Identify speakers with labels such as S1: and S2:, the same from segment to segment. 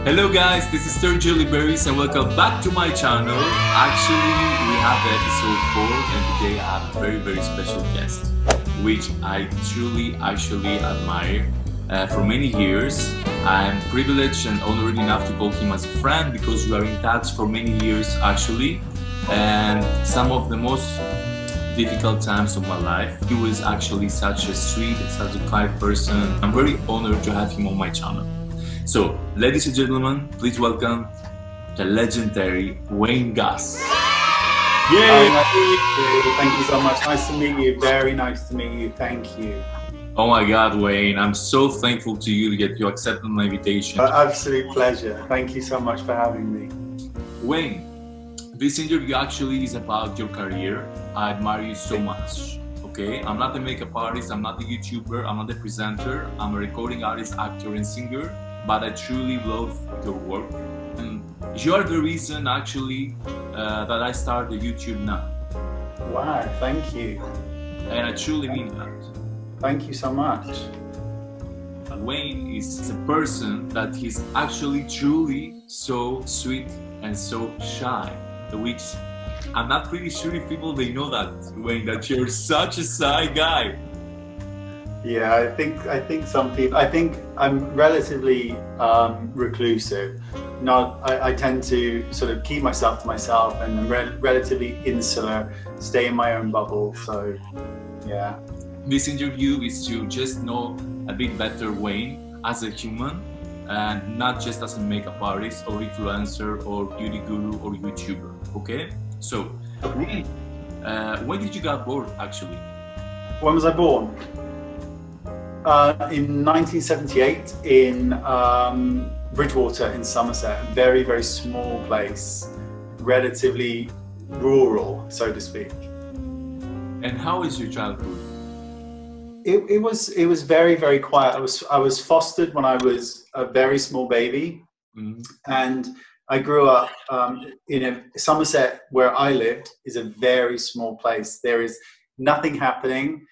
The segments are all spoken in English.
S1: Hello guys, this is Stergio Liberis and welcome back to my channel. Actually, we have episode 4 and today I have a very special guest, which I truly actually admire. For many years, I am privileged and honored enough to call him as a friend because we are in touch for many years actually. And some of the most difficult times of my life, he was actually such a sweet, such a kind person. I'm very honored to have him on my channel. So, ladies and gentlemen, please welcome the legendary Wayn Goss.
S2: Yay! Thank you so much. Nice to meet you. Very nice to meet you. Thank you.
S1: Oh my God, Wayn, I'm so thankful to you that you accepted my invitation.
S2: Absolute pleasure. Thank you so much for having me.
S1: Wayn, this interview actually is about your career. I admire you so much. Okay, I'm not a makeup artist, I'm not a YouTuber, I'm not a presenter, I'm a recording artist, actor and singer, but I truly love your work. And you are the reason actually that I started YouTube now.
S2: Wow, thank you.
S1: And I truly mean that.
S2: Thank you so much.
S1: Wayn is a person that he's actually truly so sweet and so shy, which I'm not pretty sure if people they know that, Wayn, that you're such a shy guy.
S2: Yeah, I think some people. I think I'm relatively reclusive. I tend to sort of keep myself to myself, and I'm relatively insular, stay in my own bubble. So, yeah.
S1: This interview is to just know a bit better Wayn as a human, and not just as a makeup artist or influencer or beauty guru or YouTuber. Okay? So, when did you get born actually?
S2: When was I born? In 1978 in Bridgewater in Somerset, a very small place, relatively rural, so to speak.
S1: And how is your childhood?
S2: It was very quiet. I was fostered when I was a very small baby, and I grew up in Somerset, where I lived, is a very small place. There is nothing happening.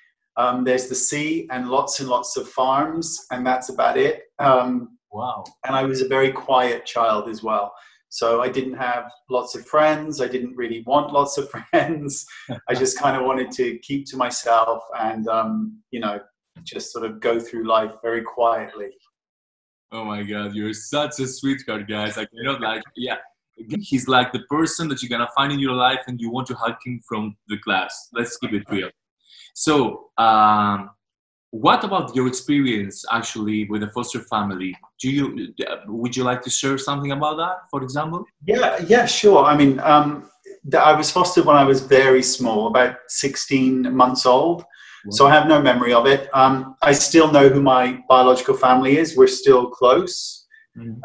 S2: There's the sea and lots of farms, and that's about it.
S1: Wow.
S2: And I was a very quiet child as well. So I didn't have lots of friends. I didn't really want lots of friends. I just kind of wanted to keep to myself and, you know, just sort of go through life very quietly.
S1: Oh my God, you're such a sweetheart, guys. I cannot yeah. He's like the person that you're gonna find in your life and you want to hug him from the class. Let's keep it real. So, what about your experience actually with the foster family? Would you like to share something about that, for example?
S2: Yeah, sure. I mean, I was fostered when I was very small, about 16 months old. Wow. So I have no memory of it. I still know who my biological family is. We're still close. And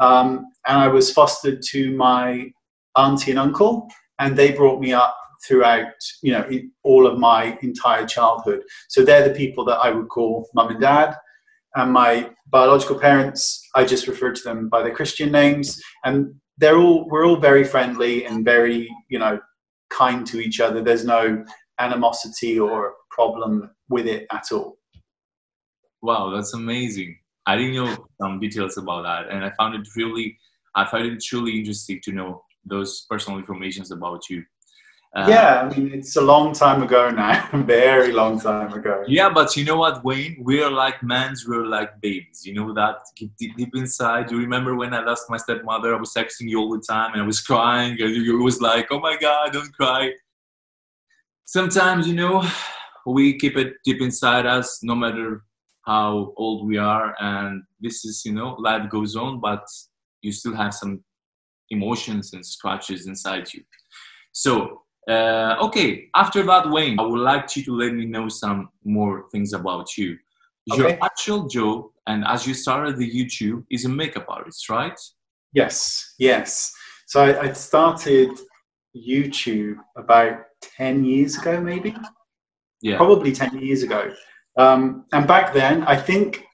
S2: I was fostered to my auntie and uncle, and they brought me up throughout, you know, all of my entire childhood. So they're the people that I would call mum and dad. And my biological parents, I just refer to them by their Christian names. And we're all very friendly and very, you know, kind to each other. There's no animosity or problem with it at all.
S1: Wow, that's amazing. I didn't know some details about that, and I found it truly interesting to know those personal informations about you.
S2: Yeah, I mean, it's a long time ago now, very long time ago.
S1: Yeah, but you know what, Wayn? We're like we're like babies. You know that deep inside. You remember when I lost my stepmother? I was texting you all the time and I was crying. And you was like, oh my God, don't cry. Sometimes, you know, we keep it deep inside us, no matter how old we are. And this is, you know, life goes on, but you still have some emotions and scratches inside you. So, okay, after that, Wayn, I would like you to let me know some more things about you. Okay. Your actual job, and as you started the YouTube, is a makeup artist, right?
S2: Yes. So I started YouTube about 10 years ago, maybe. Yeah. Probably 10 years ago. And back then, I think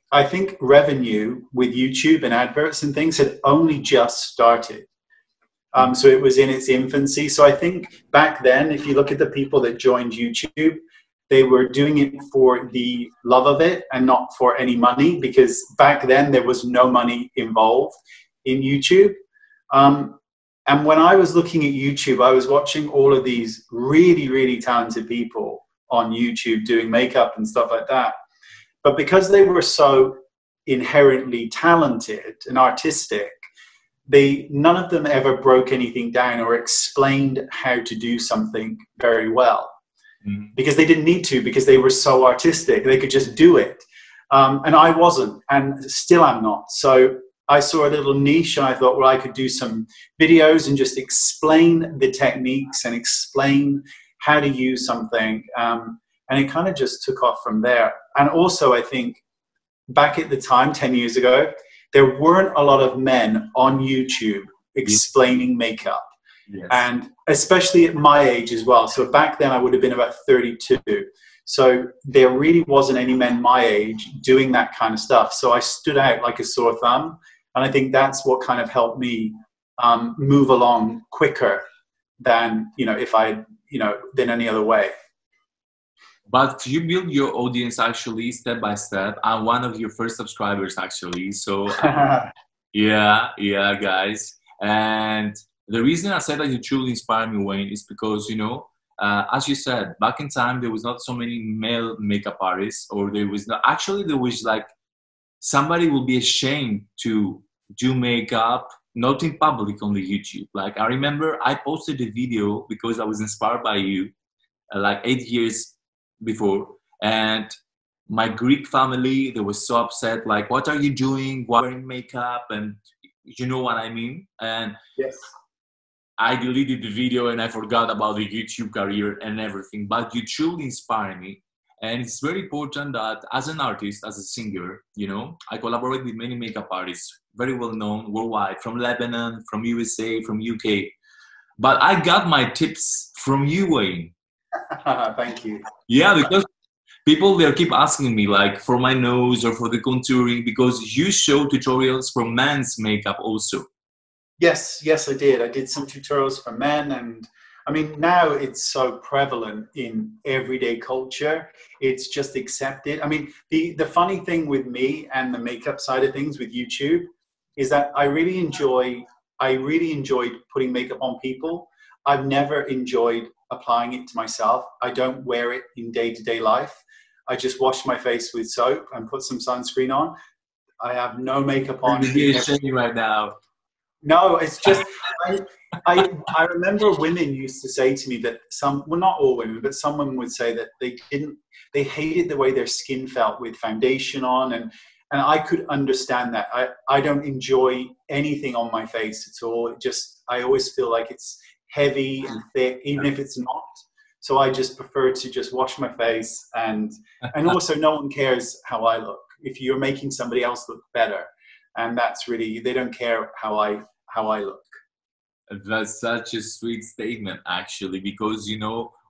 S2: revenue with YouTube and adverts and things had only just started. So it was in its infancy. So I think back then, if you look at the people that joined YouTube, they were doing it for the love of it and not for any money, because back then there was no money involved. in YouTube. And when I was looking at YouTube, I was watching all of these really, really talented people on YouTube doing makeup and stuff like that. But because they were so inherently talented and artistic, none of them ever broke anything down or explained how to do something very well. Because they didn't need to, because they were so artistic. They could just do it. And I wasn't, and still am not. So I saw a little niche and I thought, well, I could do some videos and just explain the techniques and explain how to use something. And it kind of just took off from there. And also, I think back at the time, 10 years ago, there weren't a lot of men on YouTube explaining makeup. Yes. And especially at my age as well. So back then I would have been about 32. So there really wasn't any men my age doing that kind of stuff. So I stood out like a sore thumb. And I think that's what kind of helped me move along quicker than, if I, than any other way.
S1: But you build your audience actually step by step. I'm one of your first subscribers actually. So yeah, guys. And the reason I said that you truly inspire me, Wayn, is because, as you said, back in time, there was not so many male makeup artists, or there was like, somebody will be ashamed to do makeup, not in public, on the YouTube. Like, I remember I posted a video because I was inspired by you, like 8 years before. And my Greek family, they were so upset, like, what are you doing? Why are you wearing makeup? And you know what I mean? And
S2: yes.
S1: I deleted the video and I forgot about the YouTube career and everything, but you truly inspire me. And it's very important that as an artist, as a singer, I collaborate with many makeup artists, very well known worldwide, from Lebanon, from USA, from UK. But I got my tips from you, Wayn.
S2: Thank you.
S1: Yeah, because people, they'll keep asking me, like, for my nose or for the contouring, because you show tutorials for men's makeup also.
S2: Yes, I did. I did some tutorials for men, and I mean, now it's so prevalent in everyday culture. It's just accepted. I mean, the funny thing with me and the makeup side of things with YouTube is that I really enjoyed putting makeup on people. I've never enjoyed applying it to myself. I don't wear it in day-to-day life. I just wash my face with soap and put some sunscreen on. I have no makeup on.
S1: You're ashamed right now.
S2: No, it's just, I remember women used to say to me that well, not all women, but some women would say that they hated the way their skin felt with foundation on. And I could understand that. I don't enjoy anything on my face at all. I always feel like it's heavy and thick, even if it's not. So I just prefer to just wash my face. And also no one cares how I look. If you're making somebody else look better, and that's really, they don't care how I look.
S1: That's such a sweet statement, actually, because,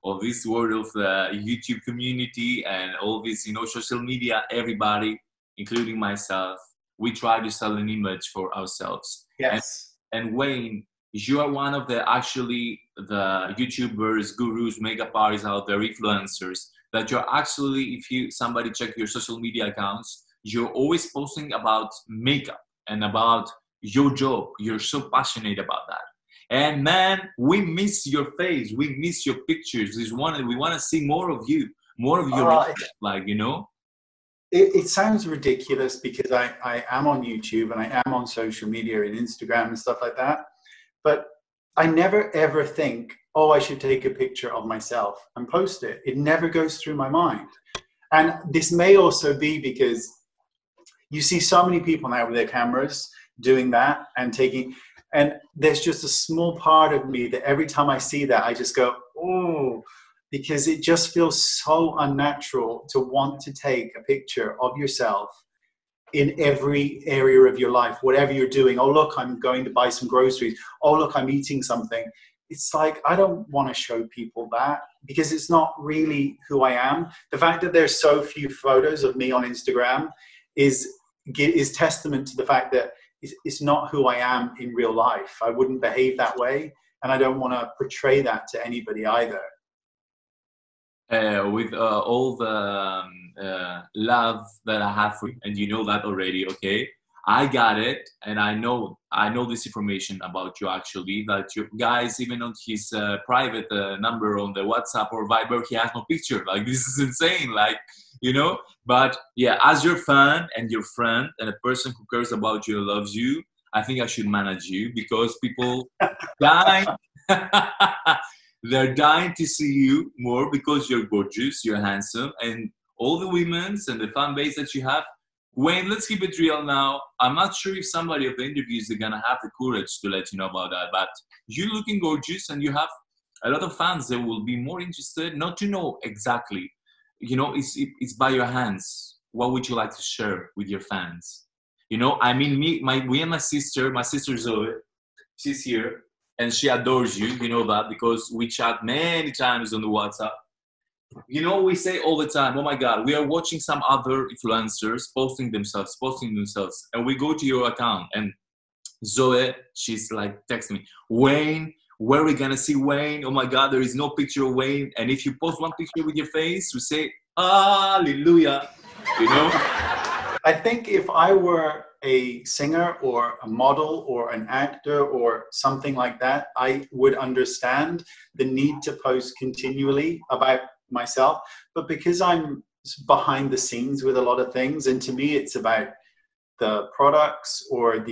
S1: all this word of the YouTube community and all this, social media, everybody, including myself, we try to sell an image for ourselves.
S2: Yes.
S1: And Wayn, you are one of the YouTubers, gurus, makeup artists out there, influencers, that you're actually, somebody check your social media accounts, you're always posting about makeup and about your job. You're so passionate about that. And man, we miss your face. We miss your pictures. We want to see more of you, more of your
S2: It sounds ridiculous because I am on YouTube and I am on social media and Instagram and stuff like that. But I never ever think, oh, I should take a picture of myself and post it. It never goes through my mind. And this may also be because you see so many people now with their cameras doing that and there's just a small part of me that every time I see that, I just go, oh, because it just feels so unnatural to want to take a picture of yourself in every area of your life, whatever you're doing. Oh, look, I'm going to buy some groceries. Oh, look, I'm eating something. It's like, I don't want to show people that because it's not really who I am. The fact that there's so few photos of me on Instagram is testament to the fact that it's not who I am in real life. I wouldn't behave that way, and I don't want to portray that to anybody either.
S1: With all the love that I have for you, and you know that already, okay? I got it, and I know this information about you actually. That you guys, even on his private number on the WhatsApp or Viber, he has no picture. Like this is insane. Like you know. But yeah, as your fan and your friend and a person who cares about you and loves you, I think I should manage you because people die. They're dying to see you more because you're gorgeous, you're handsome, and all the women's and the fan base that you have. Wayne, let's keep it real now. I'm not sure if somebody of the interviews are gonna have the courage to let you know about that, but you're looking gorgeous and you have a lot of fans that will be more interested, not to know exactly. You know, it's by your hands. What would you like to share with your fans? You know, I mean, we and my sister Zoe, she's here, and she adores you. You know that because we chat many times on the WhatsApp. You know, we say all the time, oh my God, we are watching some other influencers posting themselves, and we go to your account, and Zoe, she's like texting me, Wayne, where are we gonna see Wayne? Oh my God, there is no picture of Wayne. And if you post one picture with your face, we say, hallelujah, you know?
S2: I think if I were a singer or a model or an actor or something like that, I would understand the need to post continually about myself. But because I'm behind the scenes with a lot of things, and to me it's about the products or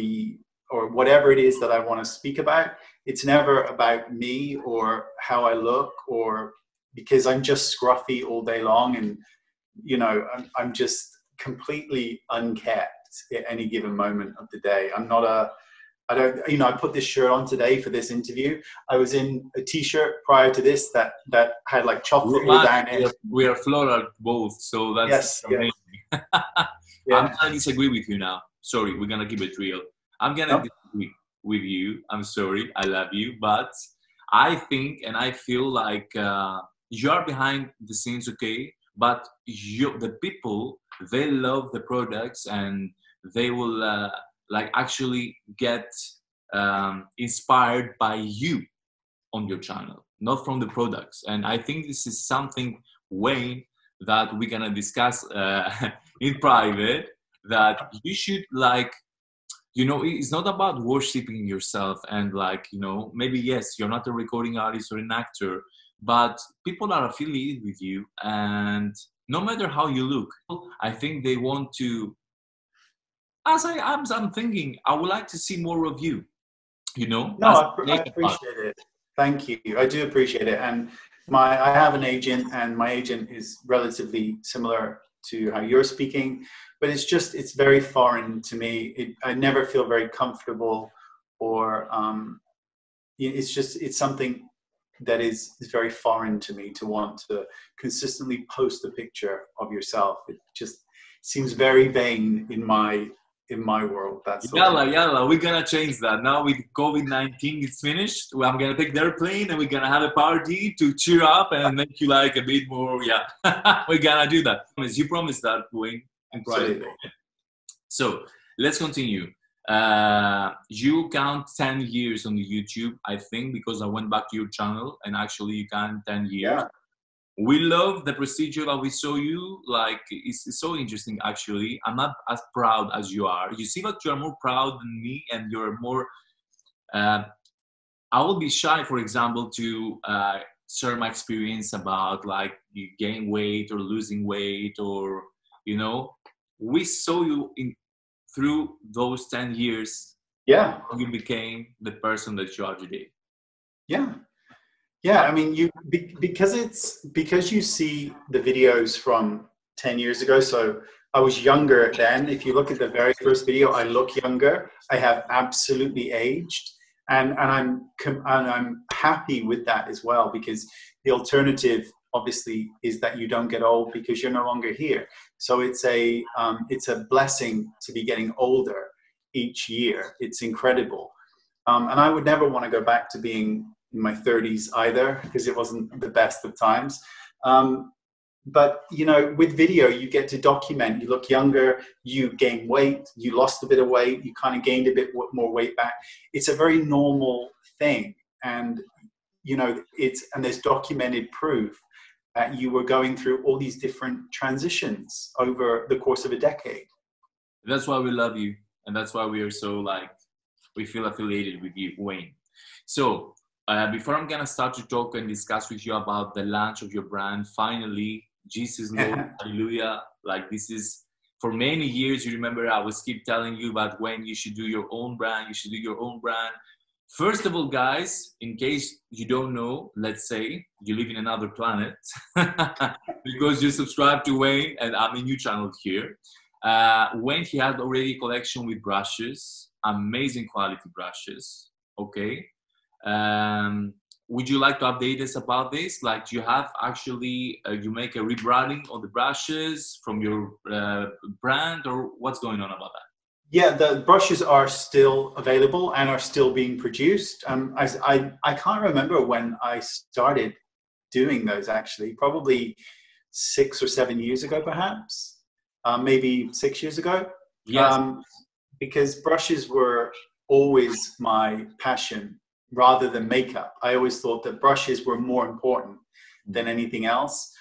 S2: whatever it is that I want to speak about, it's never about me or how I look, or because I'm just scruffy all day long, and you know, I'm just completely unkept at any given moment of the day. I put this shirt on today for this interview. I was in a t-shirt prior to this that had like chocolate all down it.
S1: We are floral both, so that's amazing. Yes. I'm gonna disagree with you now. Sorry, we're gonna keep it real. I'm gonna disagree with you. I'm sorry, I love you, but I think and I feel like you are behind the scenes, okay? But the people, they love the products and they will like actually get inspired by you on your channel, not from the products. And I think this is something, Wayne, that we're gonna discuss in private, that you should like, you know, it's not about worshiping yourself and like, you know, maybe yes, you're not a recording artist or an actor, but people are affiliated with you, and no matter how you look, I think they want to, I'm thinking, I would like to see more of you, you know?
S2: No, I appreciate it. Thank you. I do appreciate it. And I have an agent, and my agent is relatively similar to how you're speaking, but it's very foreign to me. I never feel very comfortable, or it's something that is very foreign to me to want to consistently post a picture of yourself. It just seems very vain in my world. That's
S1: yalla, we're gonna change that. Now with COVID-19 it's finished, I'm gonna take the airplane and we're gonna have a party to cheer up and make you like a bit more, we're gonna do that. You promised that, Wayne, in private. So let's continue. You count 10 years on the YouTube, I think, because I went back to your channel and actually you count 10 years. We love the procedure that we saw you. Like, it's so interesting, actually. I'm not as proud as you are. You see that you are more proud than me, and you're more... I will be shy, for example, to share my experience about, like, you gain weight or losing weight, or, you know. We saw you through those 10 years.
S2: Yeah.
S1: You became the person that you are today.
S2: Yeah, I mean, because you see the videos from 10 years ago. So I was younger then. If you look at the very first video, I look younger. I have absolutely aged, and I'm happy with that as well, because the alternative obviously is that you don't get old because you're no longer here. So it's a blessing to be getting older each year. It's incredible, and I would never want to go back to being in my 30s either, because it wasn't the best of times. But, you know, with video, you get to document. You look younger, you gain weight, you lost a bit of weight, you kind of gained a bit more weight back. It's a very normal thing. And, you know, there's documented proof that you were going through all these different transitions over the course of a decade.
S1: That's why we love you. and that's why we are so like, we feel affiliated with you, Wayn. So before I'm gonna start to talk and discuss with you about the launch of your brand, finally, Jesus Lord, hallelujah. Like this is, for many years, you remember I was keep telling you about when you should do your own brand, you should do your own brand. First of all, guys, in case you don't know, let's say you live in another planet because you subscribe to Wayn and I'm a new channel here. Wayn, he had already a collection with brushes, amazing quality brushes, okay? Would you like to update us about this? Like, do you have actually, you make a rebranding of the brushes from your brand, or what's going on about that?
S2: Yeah, the brushes are still available and are still being produced. I can't remember when I started doing those, actually, probably 6 or 7 years ago, perhaps, maybe 6 years ago.
S1: Yes.
S2: Because brushes were always my passion rather than makeup. I always thought that brushes were more important than anything else.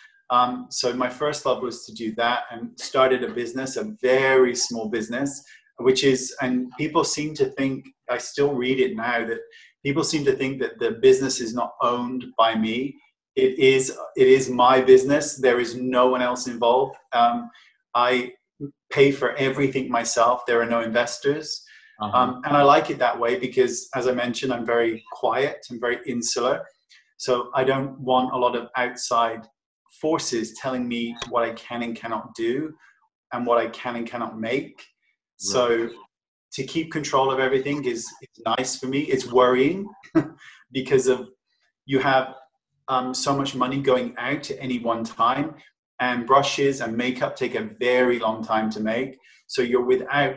S2: So my first love was to do that, and started a business, a very small business, which is, and people seem to think, I still read it now, that people seem to think that the business is not owned by me. It is my business. There is no one else involved. I pay for everything myself. There are no investors. And I like it that way because, as I mentioned, I'm very quiet and very insular. So I don't want a lot of outside forces telling me what I can and cannot do and what I can and cannot make. So to keep control of everything is nice for me. It's worrying because of you have so much money going out at any one time, and brushes and makeup take a very long time to make. So you're without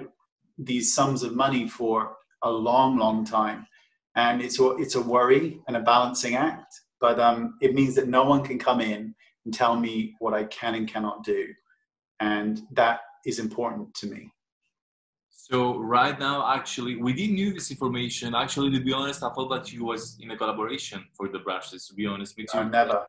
S2: these sums of money for a long, long time. And it's a worry and a balancing act. But it means that no one can come in and tell me what I can and cannot do. And that is important to me.
S1: So right now, actually, we didn't know this information. Actually, to be honest, I thought that you was in a collaboration for the brushes, to be honest with you.
S2: Never.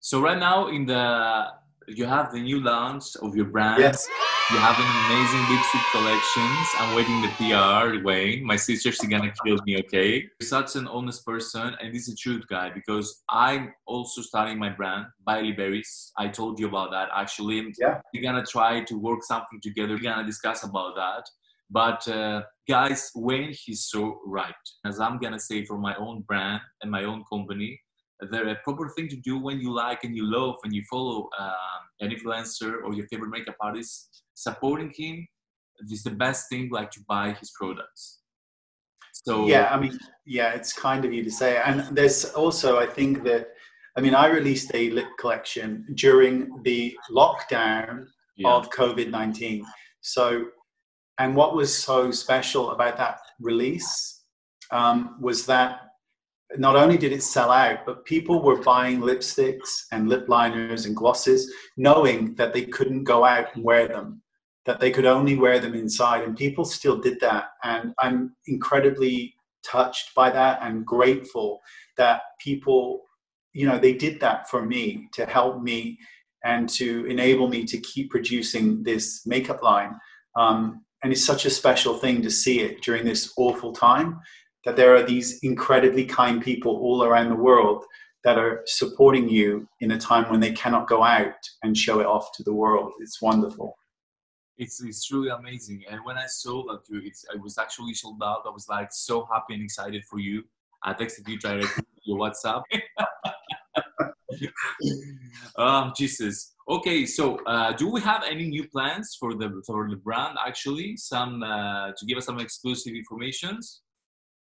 S1: So right now, you have the new launch of your brand.
S2: Yes.
S1: You have an amazing lipstick collections. I'm waiting the PR, Wayn. My sister's gonna kill me, okay? You're such an honest person, and this is a truth, guy, because I'm also starting my brand, Stergio Liberis. I told you about that, actually.
S2: Yeah.
S1: We're gonna try to work something together. We're gonna discuss about that. But guys, Wayn, he's so right. As I'm gonna say for my own brand and my own company, the proper thing to do when you like and you love and you follow an influencer or your favorite makeup artist, supporting him is the best thing, like to buy his products. So
S2: yeah, I mean, yeah, it's kind of you to say. And there's also, I think that, I mean, I released a lip collection during the lockdown of COVID-19. So, and what was so special about that release was that not only did it sell out, but people were buying lipsticks and lip liners and glosses, knowing that they couldn't go out and wear them, that they could only wear them inside. And people still did that. And I'm incredibly touched by that and grateful that people, you know, they did that for me, to help me and to enable me to keep producing this makeup line. And it's such a special thing to see it during this awful time, that there are these incredibly kind people all around the world that are supporting you in a time when they cannot go out and show it off to the world. It's wonderful.
S1: It's truly amazing. And when I saw that I was actually sold out, I was like so happy and excited for you. I texted you directly your WhatsApp. Oh, Jesus. Okay, so do we have any new plans for the brand? Actually, some to give us some exclusive informations.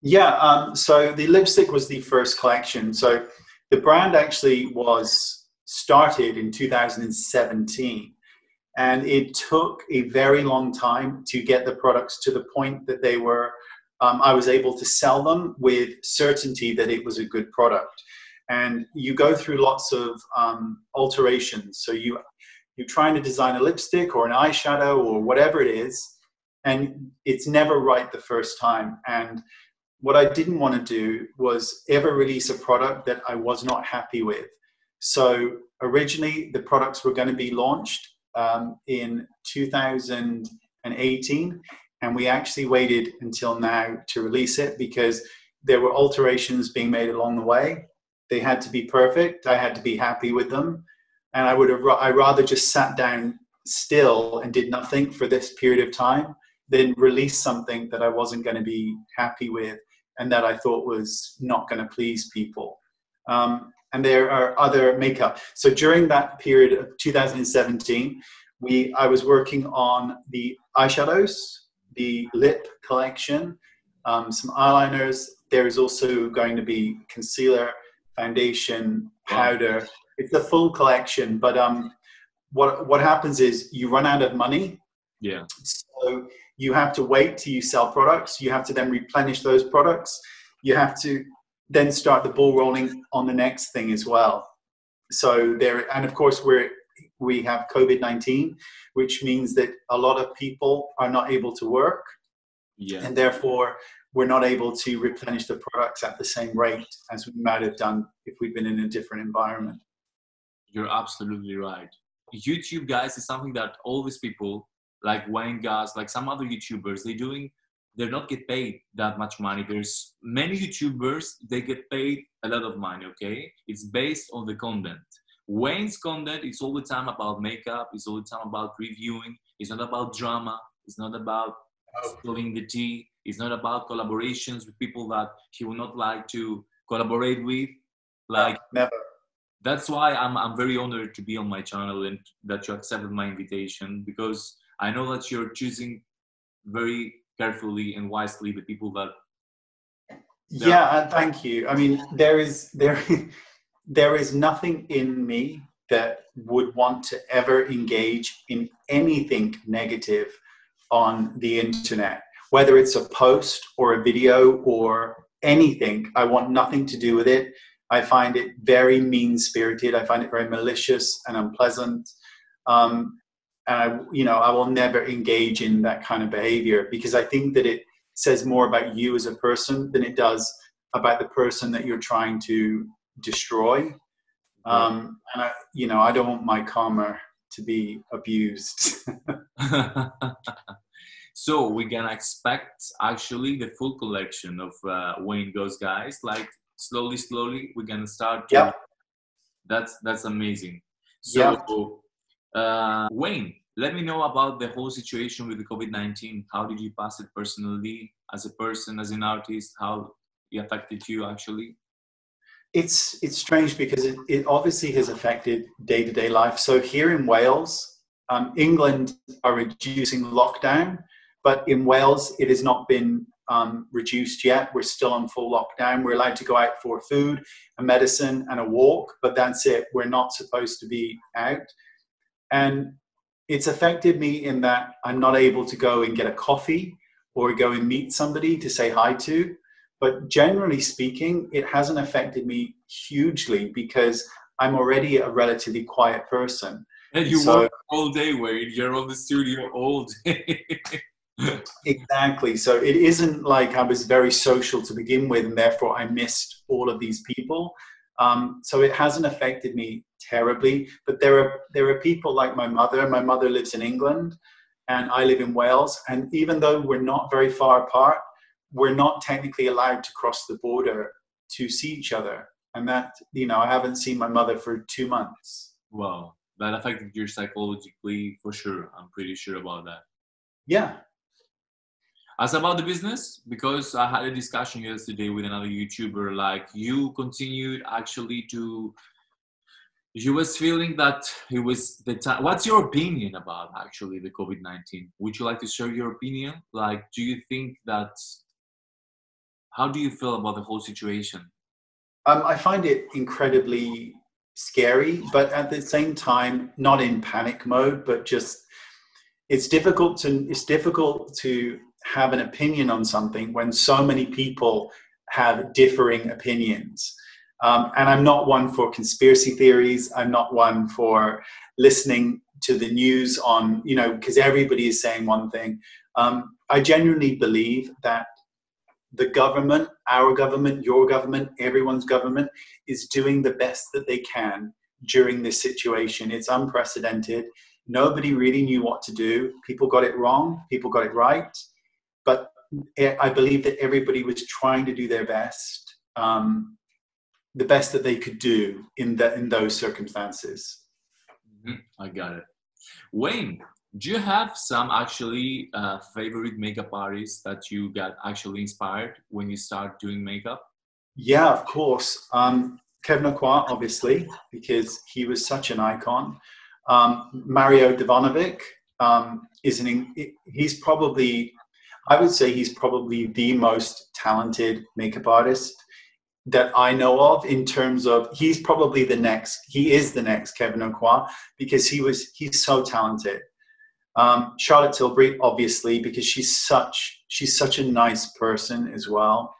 S2: Yeah, so the lipstick was the first collection. So the brand actually was started in 2017, and it took a very long time to get the products to the point that they were, I was able to sell them with certainty that it was a good product. And you go through lots of alterations. So you're trying to design a lipstick or an eyeshadow or whatever it is, and it's never right the first time. And what I didn't want to do was ever release a product that I was not happy with. So originally the products were going to be launched in 2018, 2018, and we actually waited until now to release it because there were alterations being made along the way. They had to be perfect. I had to be happy with them, and I rather just sat down still and did nothing for this period of time than release something that I wasn't going to be happy with and that I thought was not going to please people. And there are other makeup. So during that period of 2017, I was working on the eyeshadows, the lip collection, some eyeliners. There is also going to be concealer, foundation, powder. It's a full collection, but what happens is you run out of money.
S1: Yeah.
S2: So you have to wait till you sell products. You have to then replenish those products. You have to then start the ball rolling on the next thing as well. So and of course we have COVID-19, which means that a lot of people are not able to work. Yeah. And therefore we're not able to replenish the products at the same rate as we might have done if we'd been in a different environment.
S1: You're absolutely right. YouTube, guys, is something that all these people like Wayn, Goss, like some other YouTubers, they're not get paid that much money. There's many YouTubers, they get paid a lot of money, okay? It's based on the content. Wayn's content is all the time about makeup, it's all the time about reviewing, it's not about drama, it's not about spilling the tea, it's not about collaborations with people that he will not like to collaborate with. Like,
S2: never.
S1: That's why I'm very honored to be on my channel and that you accepted my invitation, because I know that you're choosing very carefully and wisely the people that.
S2: Yeah, thank you. I mean, there is nothing in me that would want to ever engage in anything negative on the internet, whether it's a post or a video or anything. I want nothing to do with it. I find it very mean-spirited. I find it very malicious and unpleasant. And I will never engage in that kind of behavior, because I think that it says more about you as a person than it does about the person that you're trying to destroy. And I don't want my karma to be abused.
S1: So we're gonna expect actually the full collection of Wayn Goss, guys. Like slowly, we're gonna start.
S2: Yep.
S1: That's amazing. So, Wayn, let me know about the whole situation with the COVID-19. How did you pass it personally, as a person, as an artist? How it affected you actually?
S2: It's strange because it obviously has affected day-to-day life. So here in Wales, England are reducing lockdown, but in Wales it has not been reduced yet. We're still on full lockdown. We're allowed to go out for food, a medicine, and a walk, but that's it. We're not supposed to be out. And it's affected me in that I'm not able to go and get a coffee or go and meet somebody to say hi to. But generally speaking, it hasn't affected me hugely because I'm already a relatively quiet person.
S1: And you work all day, Wayn. You're on the studio all day.
S2: Exactly. So it isn't like I was very social to begin with, and therefore I missed all of these people. So it hasn't affected me terribly. But there are people like my mother. My mother lives in England, and I live in Wales. And even though we're not very far apart, we're not technically allowed to cross the border to see each other. And that, I haven't seen my mother for 2 months.
S1: Wow. That affected you psychologically for sure. I'm pretty sure about that.
S2: Yeah.
S1: As about the business, because I had a discussion yesterday with another YouTuber, like you continued actually you was feeling that it was the time. What's your opinion about actually the COVID-19? Would you like to share your opinion? Like, do you think how do you feel about the whole situation?
S2: I find it incredibly scary, but at the same time, not in panic mode, but just, it's difficult to have an opinion on something when so many people have differing opinions. And I'm not one for conspiracy theories. I'm not one for listening to the news on, because everybody is saying one thing. I genuinely believe that the government, our government, your government, everyone's government is doing the best that they can during this situation. It's unprecedented. nobody really knew what to do. People got it wrong, people got it right, but I believe that everybody was trying to do their best, the best that they could do in those circumstances.
S1: I got it. Wayne, do you have some actually favorite makeup artists that you got actually inspired when you start doing makeup?
S2: Yeah, of course. Kevin O'Quarr, obviously, because he was such an icon. Mario Devanovic he's probably, I would say he's probably the most talented makeup artist that I know of, in terms of he is the next Kevin O'Quarr, because he's so talented. Charlotte Tilbury, obviously, because she's such a nice person as well.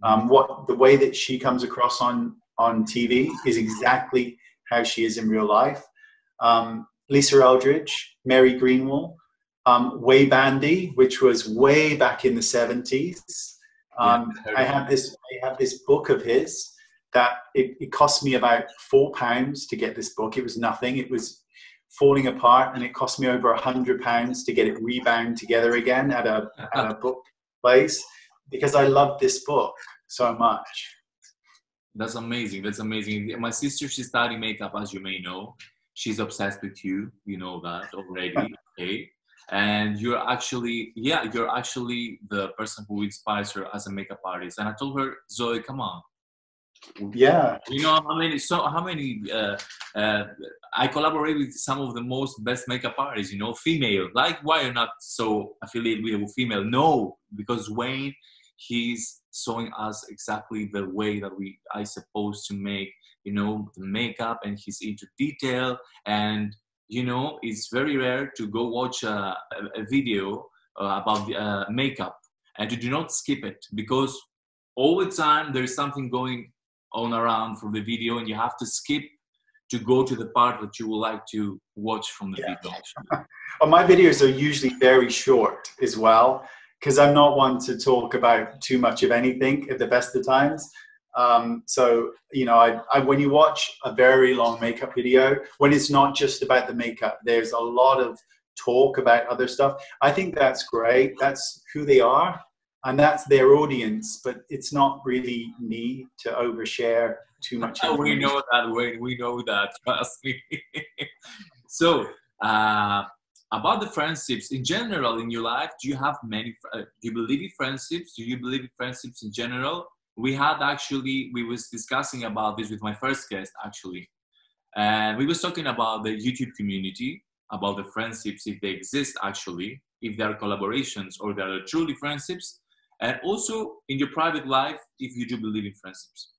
S2: The way that she comes across on TV is exactly how she is in real life. Lisa Eldridge, Mary Greenwell, Way Bandy, which was way back in the 70s. I have this book of his that it cost me about £4 to get this book. It was nothing. It was falling apart, and it cost me over £100 to get it rebound together again at a book place, because I loved this book so much.
S1: That's amazing. That's amazing. My sister, she's studying makeup, as you may know. She's obsessed with you. You know that already. Okay. And you're actually the person who inspires her as a makeup artist. And I told her, Zoe, come on.
S2: Yeah.
S1: You know how many I collaborate with some of the most best makeup artists, you know, female. Like, why you're not so affiliated with a female? No, because Wayne, he's showing us exactly the way that I supposed to make, you know, the makeup, and he's into detail. And you know, it's very rare to go watch a video about makeup and to do not skip it, because all the time there's something going on around from the video, and you have to skip to go to the part that you would like to watch from the video.
S2: Well, my videos are usually very short as well, because I'm not one to talk about too much of anything at the best of times. So, you know, when you watch a very long makeup video, when it's not just about the makeup, there's a lot of talk about other stuff. I think that's great. That's who they are, and that's their audience, but it's not really me to overshare too much information.
S1: We know that, Wayne. We know that. Trust me. So, about the friendships in general in your life, do you have many? Do you believe in friendships? Do you believe in friendships in general? We was discussing about this with my first guest, actually. And we was talking about the YouTube community, about the friendships, if they exist, actually, if there are collaborations or there are truly friendships. And also in your private life, if you do believe in friendships.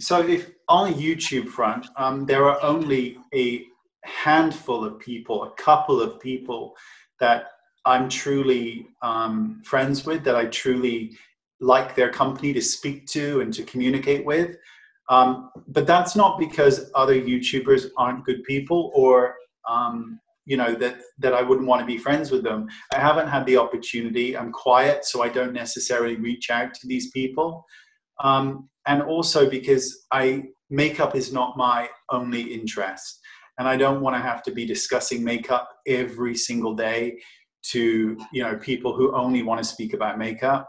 S2: So if on a YouTube front, there are only a handful of people, a couple of people that I'm truly friends with, that I truly like their company to speak to and to communicate with. But that's not because other YouTubers aren't good people, or you know, that I wouldn't want to be friends with them. I haven't had the opportunity. I'm quiet, so I don't necessarily reach out to these people. And also because makeup is not my only interest, and I don't want to have to be discussing makeup every single day to, you know, people who only want to speak about makeup.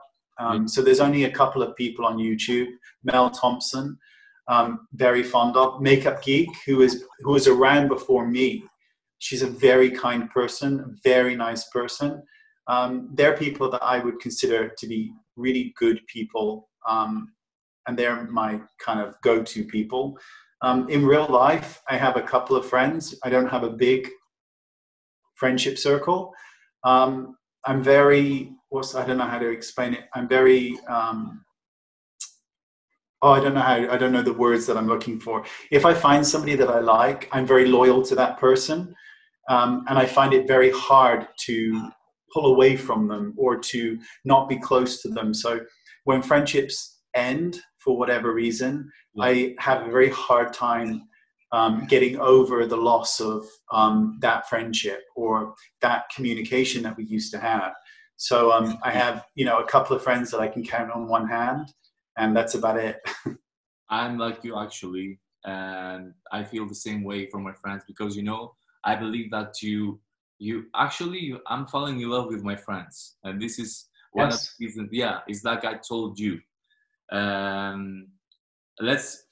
S2: So there's only a couple of people on YouTube. Mel Thompson, very fond of. Makeup Geek, who was around before me. She's a very kind person, a very nice person. They're people that I would consider to be really good people, and they're my kind of go-to people. In real life, I have a couple of friends. I don't have a big friendship circle. I'm very, I don't know how to explain it. I'm very, I don't know the words that I'm looking for. If I find somebody that I like, I'm very loyal to that person. And I find it very hard to pull away from them or to not be close to them. So when friendships end for whatever reason, I have a very hard time getting over the loss of that friendship or that communication that we used to have. So I have, you know, a couple of friends that I can count on one hand, and that's about it.
S1: I'm like you, actually, and I feel the same way for my friends, because, you know, I believe that I'm falling in love with my friends, and this is one of
S2: Yes.
S1: the reasons. Yeah, it's like I told you. Um, let's.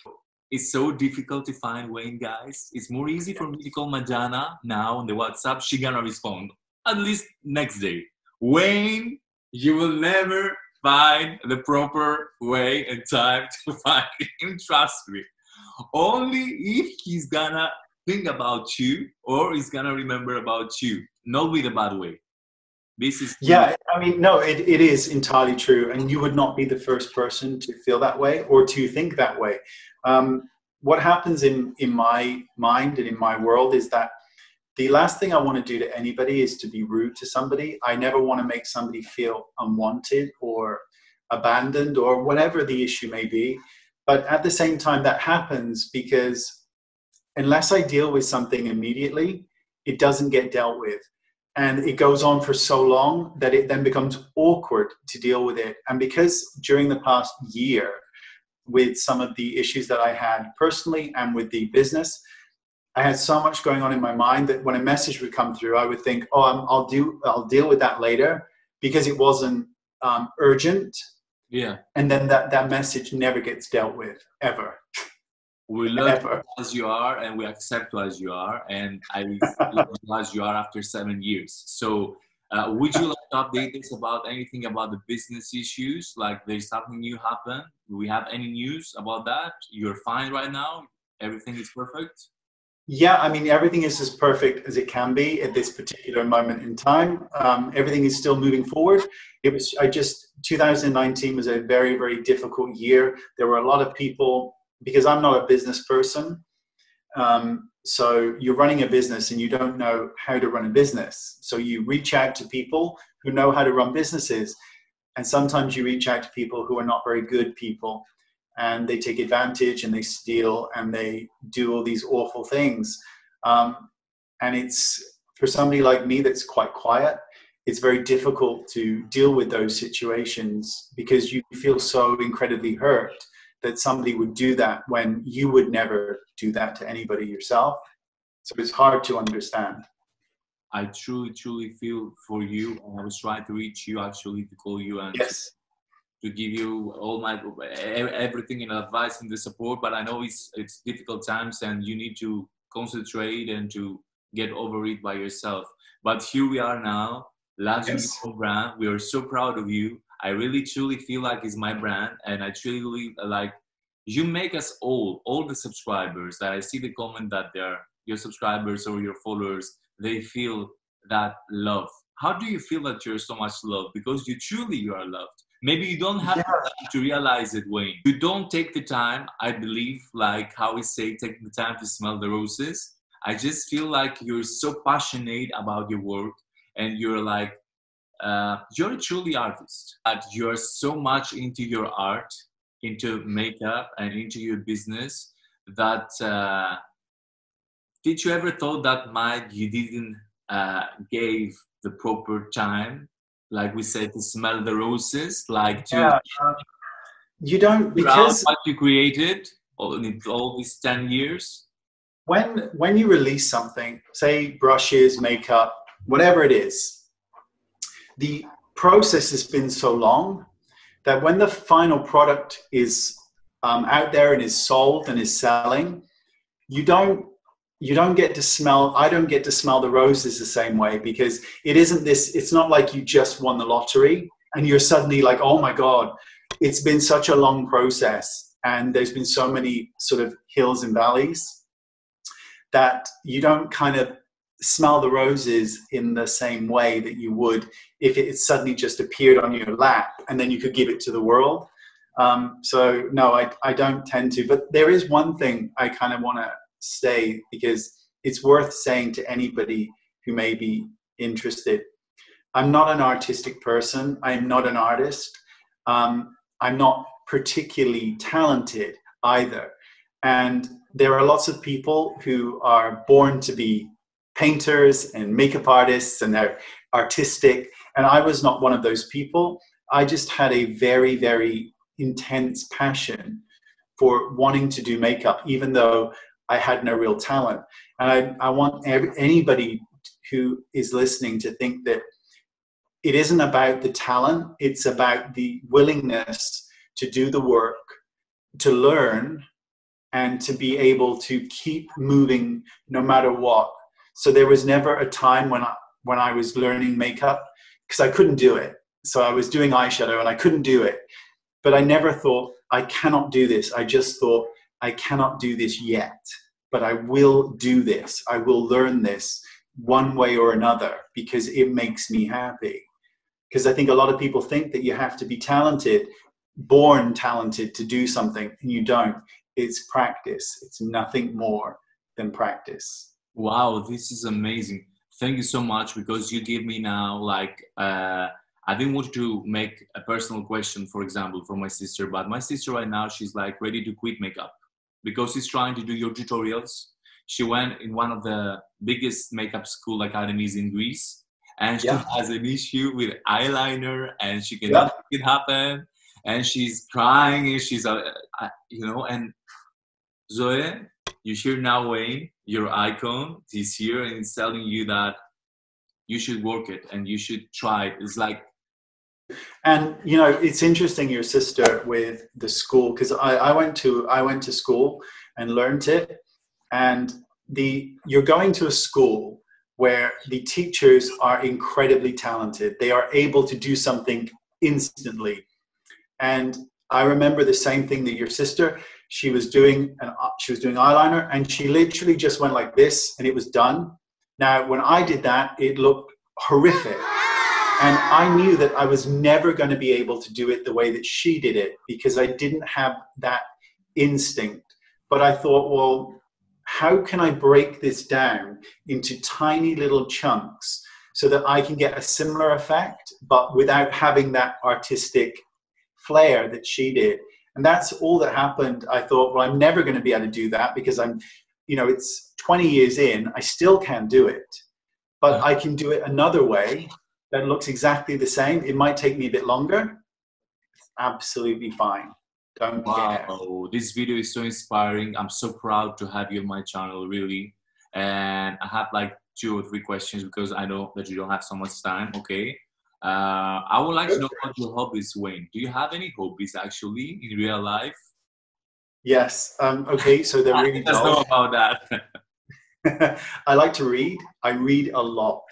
S1: It's so difficult to find Wayne, guys. It's more easy for me to call Madonna now on the WhatsApp. She gonna respond at least next day. Wayne, you will never find the proper way and time to find him. Trust me. Only if he's gonna think about you or he's gonna remember about you, not with a bad way. This is true.
S2: Yeah, I mean, no, it is entirely true. And you would not be the first person to feel that way or to think that way. What happens in my mind and in my world is that the last thing I want to do to anybody is to be rude to somebody. I never want to make somebody feel unwanted or abandoned or whatever the issue may be. But at the same time, that happens because unless I deal with something immediately, it doesn't get dealt with. And it goes on for so long that it then becomes awkward to deal with it. And because during the past year, with some of the issues that I had personally and with the business, I had so much going on in my mind that when a message would come through, I would think, oh, I'll deal with that later, because it wasn't urgent.
S1: Yeah.
S2: And then that message never gets dealt with, ever.
S1: We love you as you are, and we accept you as you are, and I love you as you are after 7 years. So would you like to update us about anything about the business issues? Like there's something new happen? Do we have any news about that? You're fine right now? Everything is perfect?
S2: Yeah, I mean, everything is as perfect as it can be at this particular moment in time. Everything is still moving forward. 2019 was a very, very difficult year. There were a lot of people, because I'm not a business person. So you're running a business and you don't know how to run a business. So you reach out to people who know how to run businesses. And sometimes you reach out to people who are not very good people, and they take advantage and they steal and they do all these awful things. And it's, for somebody like me that's quite quiet, it's very difficult to deal with those situations because you feel so incredibly hurt that somebody would do that when you would never do that to anybody yourself. So it's hard to understand.
S1: I truly, truly feel for you. And I was trying to reach you, actually, to call you and
S2: Yes.
S1: to give you all my everything in advice and the support. But I know it's difficult times and you need to concentrate and to get over it by yourself. But here we are now, launching your brand. We are so proud of you. I really truly feel like it's my brand, and I truly like you make us all the subscribers that I see the comment that they're your subscribers or your followers, they feel that love. How do you feel that you're so much loved? Because you are loved. Maybe you don't have the time to realize it, Wayne. You don't take the time, I believe, like how we say, take the time to smell the roses. I just feel like you're so passionate about your work, and you're like, you're a truly artist. That you're so much into your art, into makeup, and into your business that did you ever thought that you didn't gave the proper time, like we said, to smell the roses, like to
S2: you don't, because
S1: what you created all these 10 years?
S2: When you release something, say brushes, makeup, whatever it is, the process has been so long that when the final product is out there and is sold and is selling, you don't get to smell, I don't get to smell the roses the same way, because it's not like you just won the lottery and you're suddenly like, oh my God, it's been such a long process and there's been so many sort of hills and valleys that you don't kind of smell the roses in the same way that you would if it suddenly just appeared on your lap and then you could give it to the world. So no, I don't tend to, but there is one thing I kind of want to say, because it's worth saying to anybody who may be interested. I'm not an artistic person. I'm not an artist. I'm not particularly talented either. And there are lots of people who are born to be painters and makeup artists and they're artistic. And I was not one of those people. I just had a very, very intense passion for wanting to do makeup, even though I had no real talent. And I want anybody who is listening to think that it isn't about the talent, it's about the willingness to do the work, to learn, and to be able to keep moving no matter what. So there was never a time when I was learning makeup, because I couldn't do it. So I was doing eyeshadow and I couldn't do it. But I never thought, I cannot do this. I just thought, I cannot do this yet, but I will do this. I will learn this one way or another because it makes me happy. Because I think a lot of people think that you have to be talented, born talented to do something, and you don't. It's practice. It's nothing more than practice.
S1: Wow, this is amazing. Thank you so much, because you give me now, like, I didn't want to make a personal question, for example, for my sister, but my sister right now, she's like ready to quit makeup because she's trying to do your tutorials. She went in one of the biggest makeup school academies in Greece, and she has an issue with eyeliner, and she cannot make it happen, and she's crying, and she's, and Zoe, you hear now Wayn, your icon, is here, and it's telling you that you should work it and you should try it. It's like,
S2: and it's interesting, your sister with the school, because I went to school and learned it, and you're going to a school where the teachers are incredibly talented. They are able to do something instantly. And I remember the same thing that your sister, she was doing eyeliner, and she literally just went like this and it was done. Now, when I did that, it looked horrific. And I knew that I was never going to be able to do it the way that she did it because I didn't have that instinct. But I thought, well, how can I break this down into tiny little chunks so that I can get a similar effect, but without having that artistic flair that she did? And that's all that happened. I thought, well, I'm never going to be able to do that because it's 20 years in, I still can't do it, but I can do it another way that looks exactly the same. It might take me a bit longer. It's absolutely fine. Don't care.
S1: Wow, this video is so inspiring. I'm so proud to have you on my channel, really. And I have like 2 or 3 questions because I know that you don't have so much time. Okay. I would like to know what your hobbies, Wayn. Do you have any hobbies actually in real life?
S2: Yes. Okay. So they're really
S1: dull. Know about
S2: that. I like to read. I read a lot,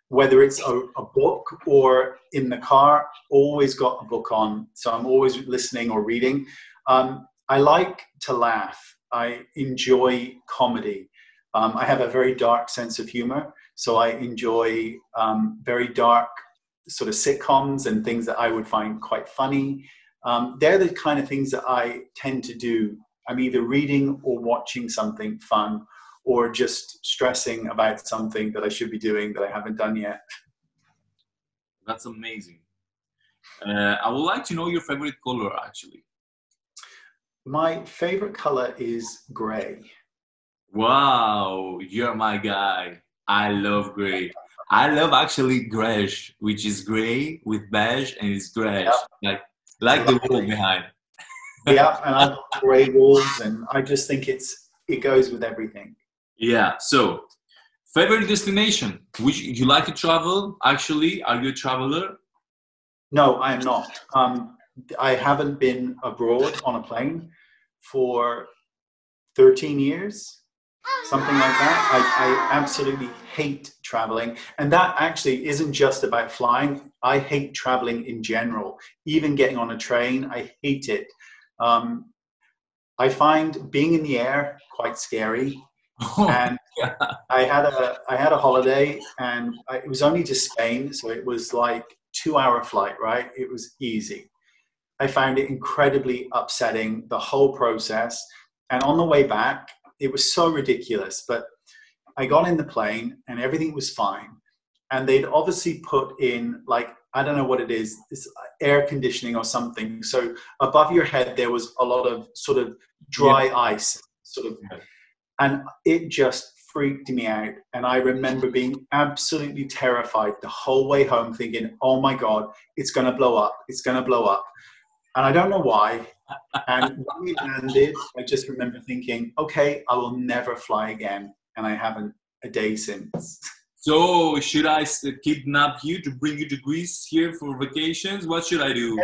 S2: whether it's a book or in the car. Always got a book on, so I'm always listening or reading. I like to laugh. I enjoy comedy. I have a very dark sense of humor, so I enjoy very dark sort of sitcoms and things that I would find quite funny. They're the kind of things that I tend to do. I'm either reading or watching something fun, or just stressing about something that I should be doing that I haven't done yet.
S1: That's amazing. I would like to know your favorite color, actually.
S2: My favorite color is gray.
S1: Wow, you're my guy. I love gray. I love actually greige, which is gray with beige, and it's greige, like the wall behind.
S2: Yeah, and I love gray walls, and I just think it goes with everything.
S1: Yeah. So, favorite destination? Which you like to travel? Actually, are you a traveler?
S2: No, I am not. I haven't been abroad on a plane for 13 years, something like that. I absolutely hate traveling. And that actually isn't just about flying. I hate traveling in general. Even getting on a train, I hate it. I find being in the air quite scary. And I had a holiday, and it was only to Spain, so it was like 2-hour flight, right? It was easy. I found it incredibly upsetting, the whole process. And on the way back, it was so ridiculous. But I got in the plane and everything was fine. And they'd obviously put in, like, I don't know what it is, it's air conditioning or something. So above your head, there was a lot of sort of dry ice, sort of. And it just freaked me out. And I remember being absolutely terrified the whole way home, thinking, oh my God, it's going to blow up. It's going to blow up. And I don't know why. And when we landed, I just remember thinking, okay, I will never fly again. and I haven't a day since.
S1: So should I kidnap you to bring you to Greece here for vacations? What should I do?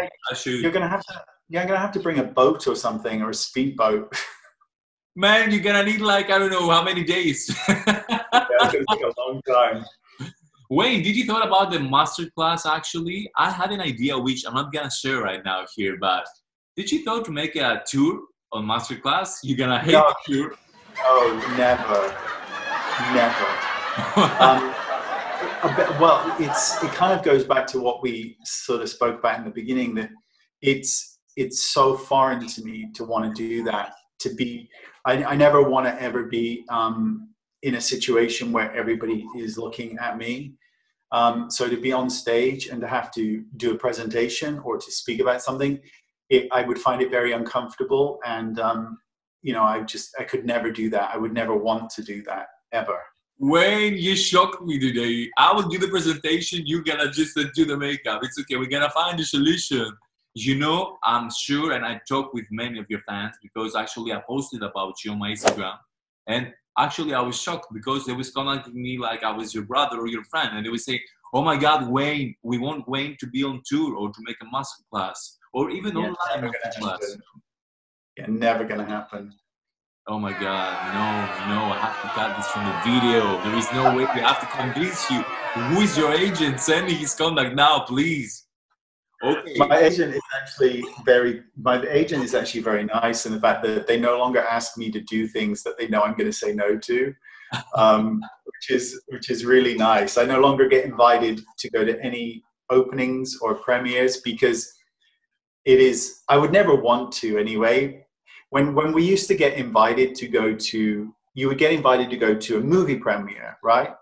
S2: You're gonna have to bring a boat or something, or a speedboat.
S1: Man, you're gonna need like, I don't know how many days.
S2: It's gonna take a long time.
S1: Wayne, did you thought about the masterclass actually? I had an idea which I'm not gonna share right now here, but did you thought to make a tour on masterclass? You're gonna hate the tour.
S2: Oh, never. Well, it kind of goes back to what we sort of spoke about in the beginning, that it's so foreign to me to want to do that. I never want to ever be in a situation where everybody is looking at me. So to be on stage and to have to do a presentation or to speak about something, I would find it very uncomfortable. And, I could never do that. I would never want to do that, ever.
S1: Wayne, you shocked me today. I will do the presentation. You're gonna just do the makeup. It's okay. We're gonna find a solution. I'm sure, and I talked with many of your fans because actually I posted about you on my Instagram. And actually I was shocked because they was contacting me like I was your brother or your friend. And they would say, oh my God, Wayne, we want Wayne to be on tour or to make a masterclass or even online masterclass.
S2: Yeah, never gonna happen.
S1: Oh my God, no, I have to cut this from the video. There is no way. We have to convince you. Who is your agent? Send me his contact now, please. Okay.
S2: My agent is actually very nice in the fact that they no longer ask me to do things that they know I'm going to say no to, which is really nice. I no longer get invited to go to any openings or premieres because I would never want to anyway. When we used to get invited to go to, you would get invited to go to a movie premiere, right?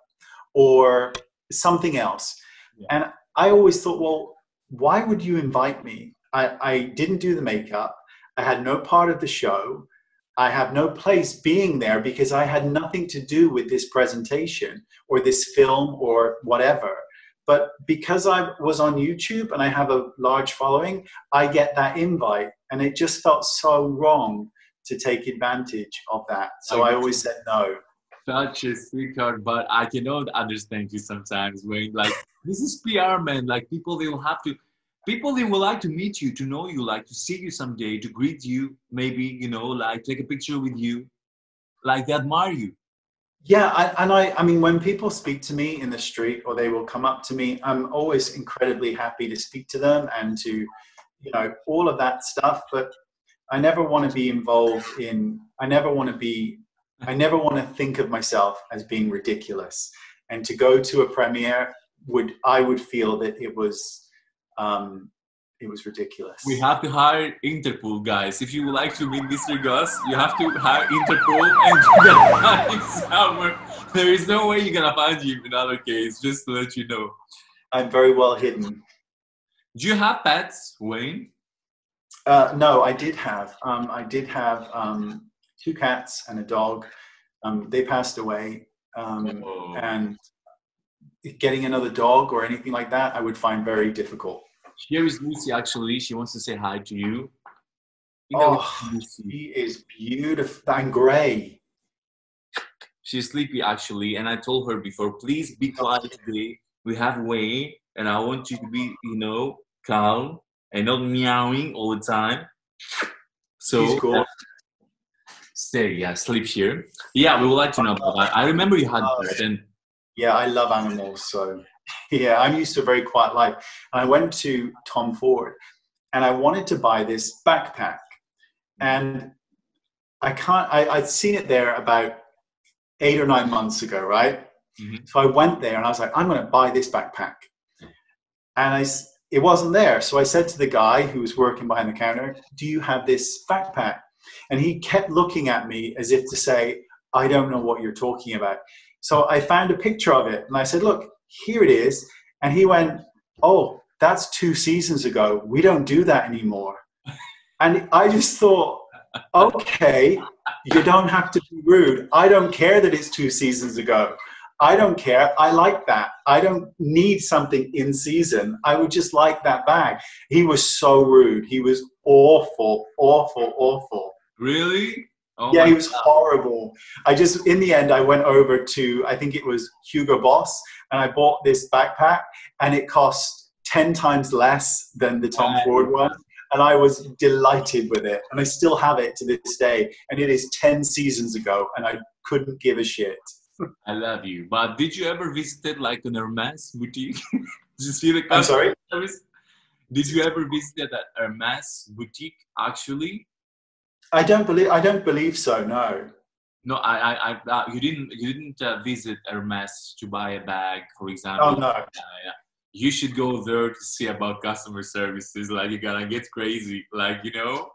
S2: Or something else. Yeah. And I always thought, well, why would you invite me? I didn't do the makeup. I had no part of the show. I have no place being there because I had nothing to do with this presentation or this film or whatever. But because I was on YouTube and I have a large following, I get that invite. And it just felt so wrong to take advantage of that. So I always said no.
S1: Such a sweetheart, but I cannot understand you sometimes, Wayne. Like, this is PR, man. Like, people, they will like to meet you, to know you, like to see you someday, to greet you, maybe, like take a picture with you. Like, they admire you.
S2: Yeah, I mean, when people speak to me in the street or they will come up to me, I'm always incredibly happy to speak to them and to, all of that stuff. But I never want to be involved I never want to think of myself as being ridiculous. And to go to a premiere, I would feel that it was ridiculous.
S1: We have to hire Interpol, guys. If you would like to meet Mr. Goss, you have to hire Interpol and you're gonna find him somewhere. There is no way you're gonna find him in other case, just to let you know.
S2: I'm very well hidden.
S1: Do you have pets, Wayne?
S2: No, I did have 2 cats and a dog. They passed away. And getting another dog or anything like that, I would find very difficult.
S1: Here is Lucy, actually. She wants to say hi to you.
S2: She is beautiful and gray.
S1: She's sleepy, actually. And I told her before, please be quiet today. We have Wayne, and I want you to be, calm and not meowing all the time. So,
S2: she's cool.
S1: Sleep here. Yeah, we would like to know about that. I remember you had that. And
S2: yeah, I love animals, so... Yeah, I'm used to a very quiet life. And I went to Tom Ford and I wanted to buy this backpack. And I'd seen it there about 8 or 9 months ago, right? Mm-hmm. So I went there and I was like, I'm going to buy this backpack. And it wasn't there. So I said to the guy who was working behind the counter, do you have this backpack? And he kept looking at me as if to say, I don't know what you're talking about. So I found a picture of it and I said, look, here it is. And he went, oh, that's 2 seasons ago. We don't do that anymore. And I just thought, okay, you don't have to be rude. I don't care that it's 2 seasons ago. I don't care. I like that. I don't need something in season. I would just like that bag. He was so rude. He was awful, awful, awful.
S1: Really? Oh
S2: Yeah,
S1: my
S2: he was
S1: God.
S2: horrible. In the end, I went over to, I think it was Hugo Boss, and I bought this backpack, and it cost 10 times less than the Tom Ford one. And I was delighted with it. And I still have it to this day. And it is 10 seasons ago, and I couldn't give a shit.
S1: I love you. But did you ever visit like an Hermes boutique? Did you see the
S2: I'm
S1: customer
S2: sorry?
S1: service? Did you ever visit that Hermes boutique actually?
S2: I don't believe so, no.
S1: No, you didn't visit Hermes to buy a bag, for
S2: Oh,
S1: example.
S2: no.
S1: Yeah. You should go there to see about customer services. Like, you're gonna get crazy. Like, you know.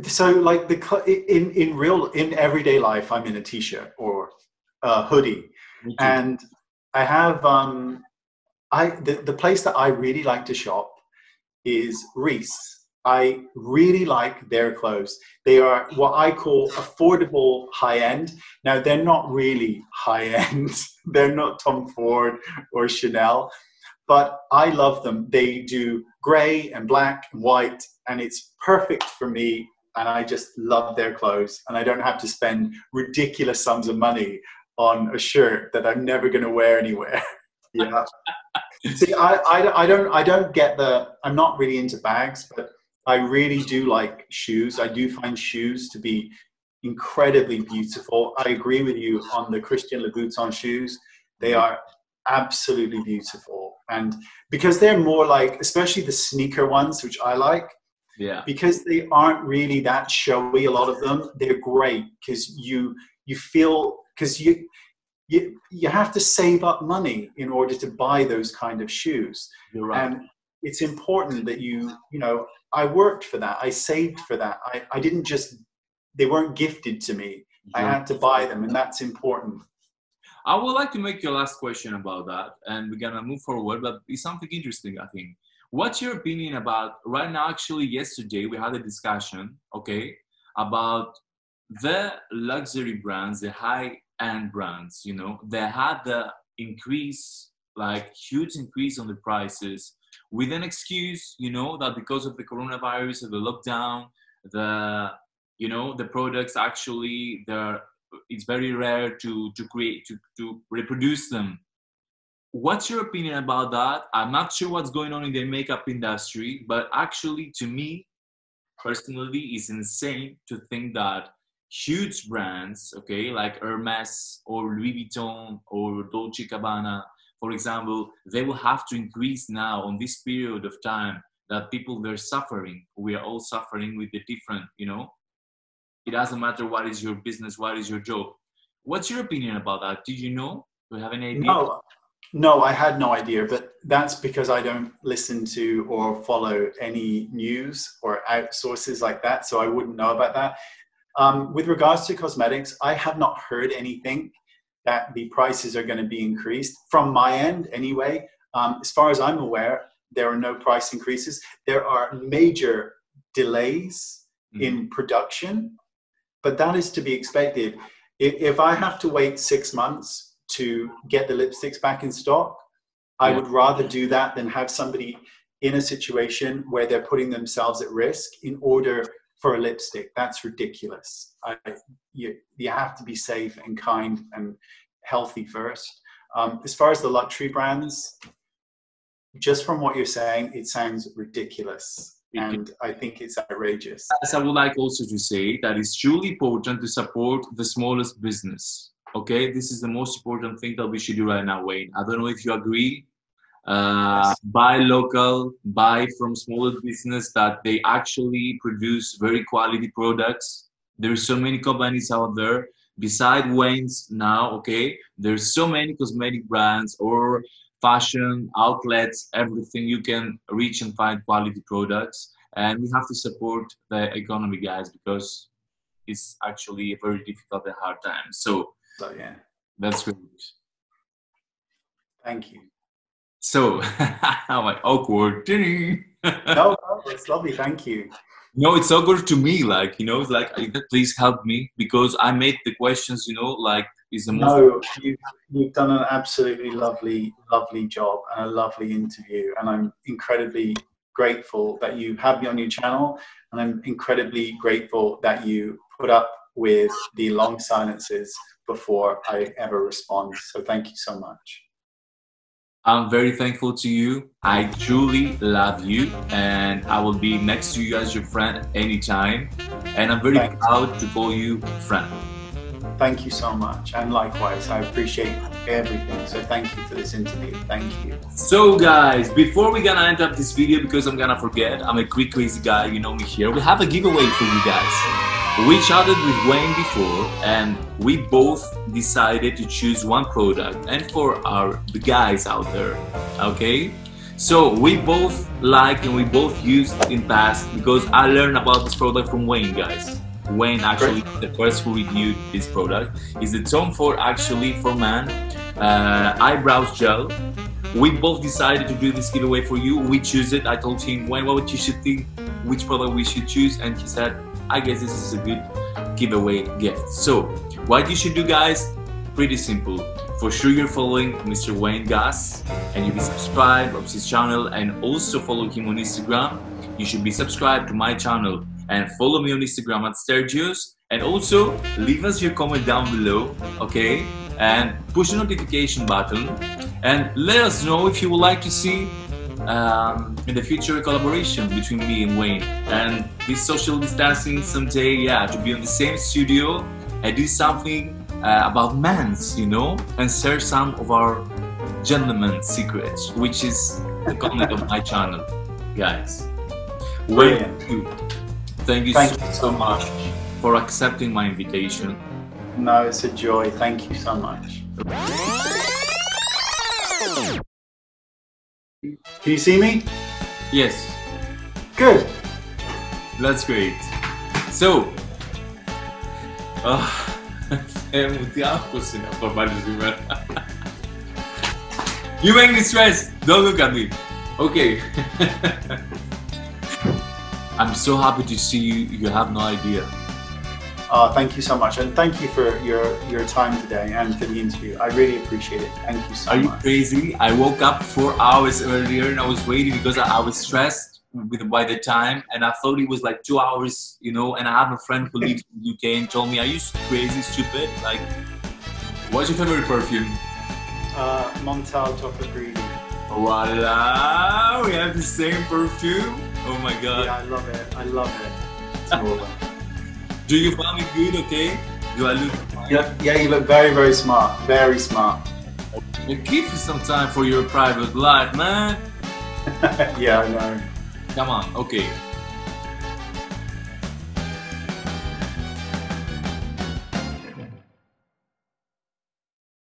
S2: So like in everyday life, I'm in a t-shirt or a hoodie,
S1: Me too.
S2: and I have the place that I really like to shop is Reese. I really like their clothes. They are what I call affordable high end. Now, they're not really high end. They're not Tom Ford or Chanel, but I love them. They do gray and black and white, and it's perfect for me. And I just love their clothes. And I don't have to spend ridiculous sums of money on a shirt that I'm never going to wear anywhere. Yeah. See, I don't get I'm not really into bags, but I really do like shoes. I do find shoes to be incredibly beautiful. I agree with you on the Christian Louboutin shoes. They are absolutely beautiful. And because they're more like, especially the sneaker ones, which I like,
S1: Yeah.
S2: because they aren't really that showy, a lot of them, they're great because you feel, because you have to save up money in order to buy those kind of shoes.
S1: You're right.
S2: And it's important that you know, I worked for that. I saved for that. I didn't just, they weren't gifted to me. I had to buy them, and that's important.
S1: I would like to make your last question about that, and we're gonna move forward. But it's something interesting, I think. What's your opinion about right now? Actually, yesterday we had a discussion, okay, about the luxury brands, the high-end brands. You know, they had the increase, like huge increase on the prices, with an excuse, you know, that because of the coronavirus or the lockdown, the products actually it's very rare to reproduce them. What's your opinion about that? I'm not sure what's going on in the makeup industry, but actually, to me personally, it's insane to think that huge brands, okay, like Hermes or Louis Vuitton or Dolce Gabbana, for example, they will have to increase now on this period of time that they're suffering. We are all suffering with the different, you know. It doesn't matter what is your business, what is your job. What's your opinion about that? Did you know? Do you have any idea?
S2: No, I had no idea, but that's because I don't listen to or follow any news or sources like that, so I wouldn't know about that. With regards to cosmetics, I have not heard anything that the prices are going to be increased from my end anyway. As far as I'm aware, there are no price increases. There are major delays in production, but that is to be expected. If I have to wait 6 months to get the lipsticks back in stock, I would rather do that than have somebody in a situation where they're putting themselves at risk in order for a lipstick. That's ridiculous. You have to be safe and kind and healthy first. As far as the luxury brands, just from what you're saying, it sounds ridiculous. And I think it's outrageous.
S1: As I would like also to say that it's truly important to support the smallest business. Okay, this is the most important thing that we should do right now, Wayne. I don't know if you agree.
S2: Yes.
S1: Buy local, buy from smaller business that they actually produce very quality products. There's so many companies out there. Beside Wayn's now, okay, there's so many cosmetic brands or fashion outlets, everything you can reach and find quality products. And we have to support the economy, guys, because it's actually a very difficult and hard time. So
S2: yeah,
S1: that's great.
S2: Thank you.
S1: So I'm like awkward.
S2: No, it's lovely. Thank you.
S1: No, it's awkward to me. Like, you know, it's like, please help me because I made the questions, you know, like is the most.
S2: No, you've done an absolutely lovely job and a lovely interview, and I'm incredibly grateful that you have me on your channel, and I'm incredibly grateful that you put up with the long silences before I ever respond. So thank you so much.
S1: I'm very thankful to you. I truly love you, and I will be next to you as your friend anytime. And I'm very proud to call you friend.
S2: Thank you so much. And likewise, I appreciate everything. So thank you for this interview. Thank you.
S1: So guys, before we're gonna end up this video, because I'm gonna forget, I'm a quick crazy guy, you know me here. We have a giveaway for you guys. We chatted with Wayn before, and we both decided to choose one product, and for the guys out there, okay? So we both like and we both used in past, because I learned about this product from Wayn, guys. Wayn actually the first who reviewed this product. Is the Tom Ford actually for man eyebrows gel. We both decided to do this giveaway for you. We choose it. I told him, Wayn, what you should think, which product we should choose, and he said, I guess this is a good giveaway gift. So what you should do, guys, pretty simple. For sure you're following Mr. Wayn Goss, and you'll be subscribed of his channel, and also follow him on Instagram. You should be subscribed to my channel and follow me on Instagram at Stergios, and also leave us your comment down below, okay? And push the notification button and let us know if you would like to see in the future a collaboration between me and Wayn, and this social distancing someday, yeah, to be on the same studio and do something about men's, you know, and share some of our gentleman secrets, which is the content of my channel, guys. Wayn, thank you so much for accepting my invitation.
S2: No, it's a joy. Thank you so much. Can you see me?
S1: Yes.
S2: Good.
S1: That's great. So, you make me stressed. Don't look at me. Okay. I'm so happy to see you. You have no idea.
S2: Thank you so much, and thank you for your time today and for the interview. I really appreciate it. Thank you so much.
S1: Are you crazy? I woke up 4 hours earlier and I was waiting because I was stressed by the time, and I thought it was like 2 hours, you know. And I have a friend who lives in the UK and told me, "Are you crazy, stupid? Like, what's your favorite perfume?"
S2: Untitled Chapter.
S1: Voila! We have the same perfume. Oh my god!
S2: Yeah, I love it. I love it. It's over.
S1: Do you find me good, okay? Do I look fine?
S2: Yeah, you look very, very smart. Very smart.
S1: You keep some time for your private life, man.
S2: Yeah, I know.
S1: Come on, okay.